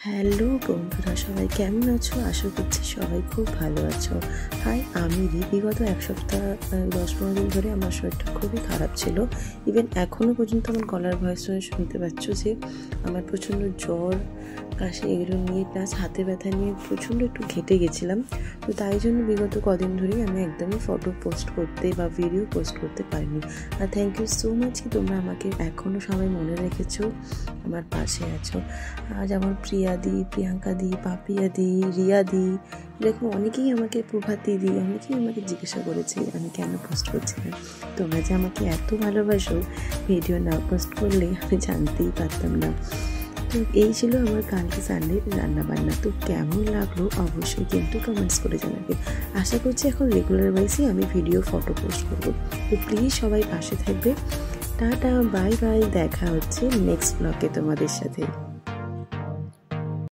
Hello বন্ধুরা, সবাই কেমন আছো? আশা করছি সবাই খুব ভালো আছো। হাই, আমি বিগত এক সপ্তাহ 10-15 দিন ধরে আমার শরীরটা খুবই খারাপ ছিল। ইভেন এখনও পর্যন্ত আমার গলার ভয়েস শুনতে পাচ্ছ যে আমার প্রচণ্ড জ্বর, কাশি এগুলো নিয়ে, প্লাস হাতে ব্যথা নিয়ে প্রচণ্ড একটু ঘেটে গেছিলাম। তো তাই জন্য বিগত কদিন ধরেই আমি একদমই ফটো পোস্ট করতে বা ভিডিও পোস্ট করতে পারিনি। আর থ্যাংক ইউ সো মাচ কি তোমরা আমাকে এখনও সবাই মনে রেখেছো, আমার পাশে আছো। যেমন প্রিয়াদি, প্রিয়াঙ্কাদি, পাপিয়াদি, রিয়াদি, এরকম অনেকেই আমাকে, প্রভাত দিদি, অনেকেই আমাকে জিজ্ঞাসা করেছে আমি কেন পোস্ট করছি না। তোমরা যে আমাকে এত ভালোবাসো, ভিডিও না পোস্ট করলে আমি জানতেই পারতাম না। তো এই ছিল আমার কালকে সানডে রান্নাবান্না। তো কেমন লাগলো অবশ্যই কিন্তু কমেন্টস করে জানাবে। আশা করছি এখন রেগুলার ওয়াইজই আমি ভিডিও, ফটো পোস্ট করবো। তো প্লিজ সবাই পাশে থাকবে। টাটা, বাই বাই, দেখা হচ্ছে নেক্সট ব্লগে তোমাদের সাথে।